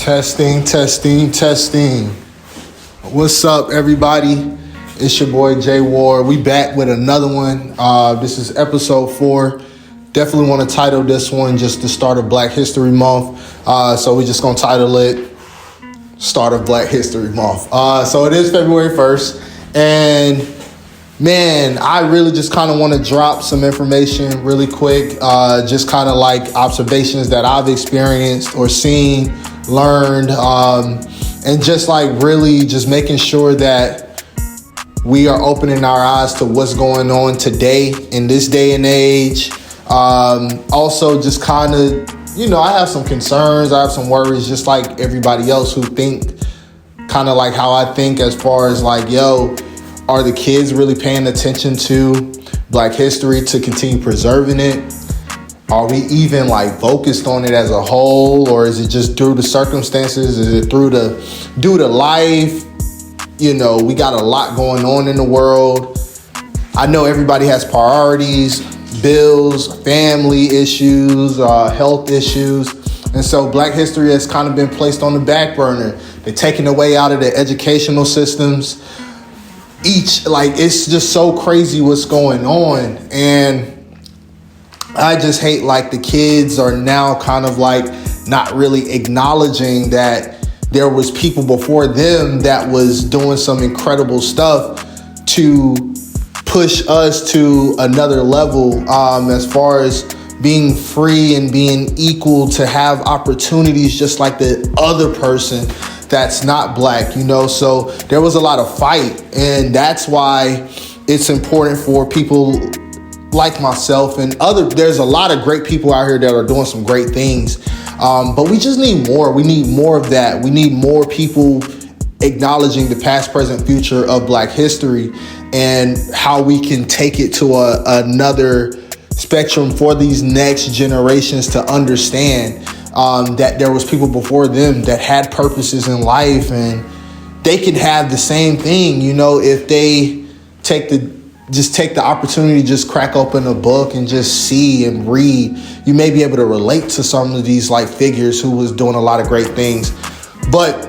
Testing, testing, testing. What's up, everybody? It's your boy Jay Ward. We back with another one. This is episode 4. Definitely want to title this one just the start of Black History Month. So we just gonna title it Start of Black History Month. So it is February 1st, and man, I really just kind of want to drop some information really quick. Just kind of like observations that I've experienced or seen, learned, and just like really just making sure that we are opening our eyes to what's going on today in this day and age. Also just kind of, I have some concerns, I have some worries, just like everybody else who think kind of like how I think, as far as like, are the kids really paying attention to Black history to continue preserving it? Are we even like focused on it as a whole, or is it just due to circumstances? Is it due to life? We got a lot going on in the world. I know everybody has priorities, bills, family issues, health issues. And so Black history has kind of been placed on the back burner. They're taking away out of the educational systems. It's just so crazy what's going on. And I just hate like the kids are now kind of like not really acknowledging that there was people before them that was doing some incredible stuff to push us to another level, as far as being free and being equal to have opportunities just like the other person that's not Black, so there was a lot of fight, and that's why it's important for people like myself and there's a lot of great people out here that are doing some great things, but we just need more. We need more of that. We need more people acknowledging the past, present, future of Black history and how we can take it to another spectrum for these next generations to understand that there was people before them that had purposes in life, and they can have the same thing, if they take the opportunity to just crack open a book and just see and read. You may be able to relate to some of these like figures who was doing a lot of great things. But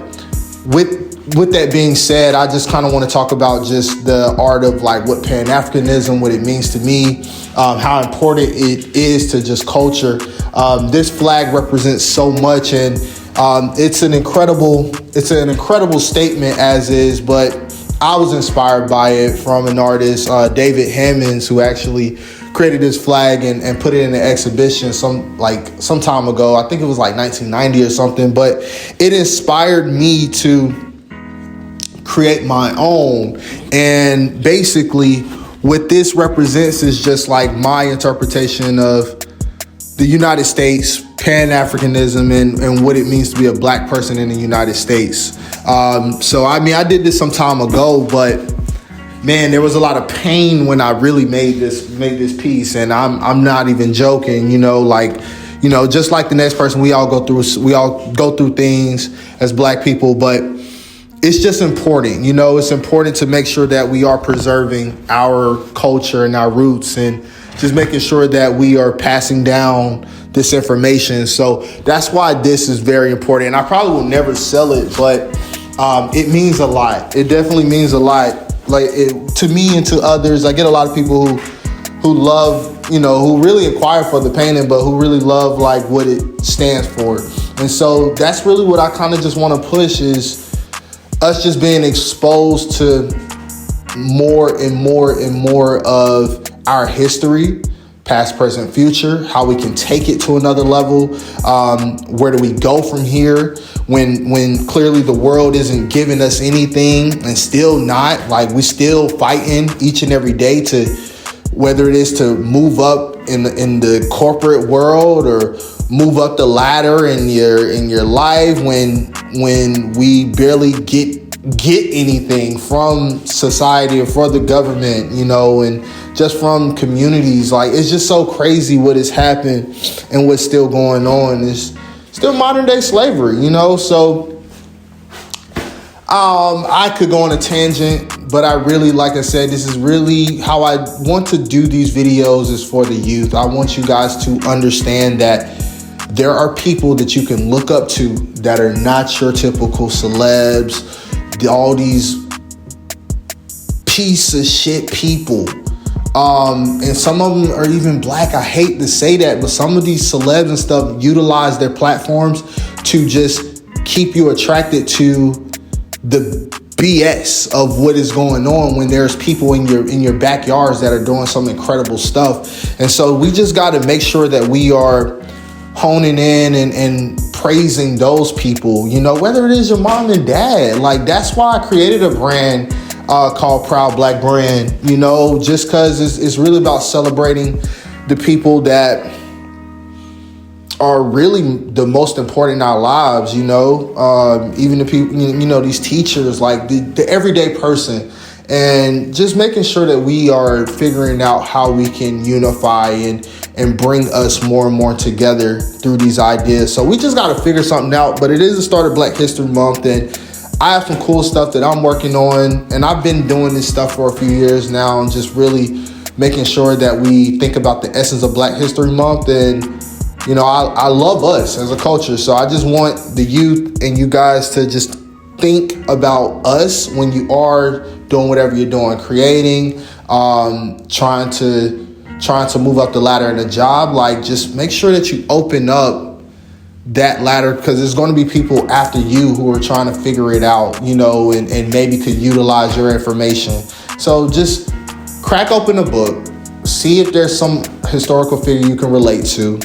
with that being said, I just kind of want to talk about just the art of like what Pan-Africanism, what it means to me, how important it is to just culture. This flag represents so much, and it's an incredible statement as is, but I was inspired by it from an artist, David Hammonds, who actually created this flag and put it in an exhibition some time ago. I think it was like 1990 or something, but it inspired me to create my own. And basically what this represents is just like my interpretation of the United States, Pan-Africanism, and what it means to be a Black person in the United States. So I did this some time ago, but man, there was a lot of pain when I really made this piece, and I'm not even joking. Just like the next person, we all go through things as Black people, but it's just important. It's important to make sure that we are preserving our culture and our roots, and just making sure that we are passing down this information. So that's why this is very important. And I probably will never sell it, but it means a lot. It definitely means a lot. To me and to others. I get a lot of people who love, who really inquire for the painting, but who really love like what it stands for. And so that's really what I kind of just want to push, is us just being exposed to more and more and more of our history, past, present, future, how we can take it to another level. Where do we go from here when clearly the world isn't giving us anything, and still not, like we still fighting each and every day to, whether it is to move up in the corporate world or move up the ladder in your life, when we barely get anything from society or for the government, and just from communities. Like, it's just so crazy what has happened and what's still going on. It's still modern day slavery, so I could go on a tangent, but I really, like I said, this is really how I want to do these videos, is for the youth. I want you guys to understand that there are people that you can look up to that are not your typical celebs, all these piece of shit people. And some of them are even black. I hate to say that, but some of these celebs and stuff utilize their platforms to just keep you attracted to the BS of what is going on when there's people in your backyards that are doing some incredible stuff. And so we just got to make sure that we are honing in and praising those people, you know, whether it is your mom and dad. Like, that's why I created a brand called Proud Black Brand, you know, just because it's really about celebrating the people that are really the most important in our lives, you know, even the people, you know, these teachers, like the everyday person, and just making sure that we are figuring out how we can unify and bring us more and more together through these ideas. So we just got to figure something out, but it is the start of Black History Month, and I have some cool stuff that I'm working on, and I've been doing this stuff for a few years now, and just really making sure that we think about the essence of Black History Month. And, you know, I love us as a culture, so I just want the youth and you guys to just think about us when you are doing whatever you're doing, creating, trying to move up the ladder in a job. Like, just make sure that you open up that ladder, because there's going to be people after you who are trying to figure it out, you know, and maybe could utilize your information. So just crack open a book, see if there's some historical figure you can relate to,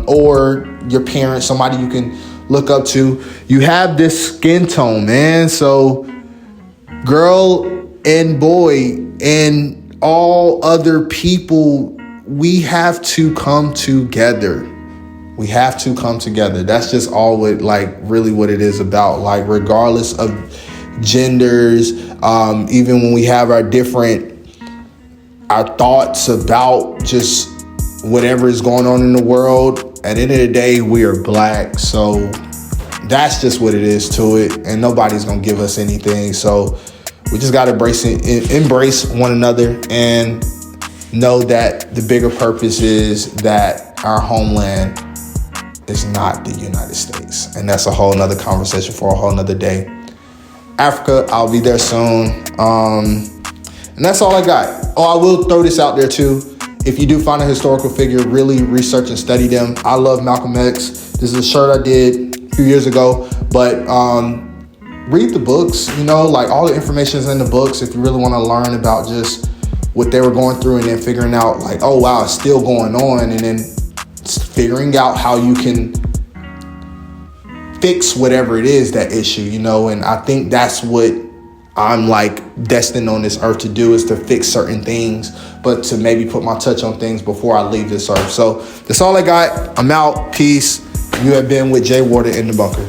or your parents, somebody you can look up to. You have this skin tone, man. So girl and boy and all other people, we have to come together. We have to come together. That's just all it, like, really what it is about. Like, regardless of genders, even when we have our thoughts about just whatever is going on in the world, at the end of the day, we are black. So that's just what it is to it. And nobody's going to give us anything. So we just got to embrace one another and know that the bigger purpose is that our homeland is not the United States. And that's a whole nother conversation for a whole nother day. Africa, I'll be there soon. And that's all I got. Oh, I will throw this out there too. If you do find a historical figure, really research and study them. I love Malcolm X. This is a shirt I did a few years ago, but read the books, you know, like all the information is in the books. If you really want to learn about just what they were going through, and then figuring out like, oh wow, it's still going on, and then figuring out how you can fix whatever it is, that issue, you know. And I think that's what I'm like destined on this earth to do, is to fix certain things, but to maybe put my touch on things before I leave this earth. So that's all I got. I'm out. Peace. You have been with Jay Warden in the Bunker.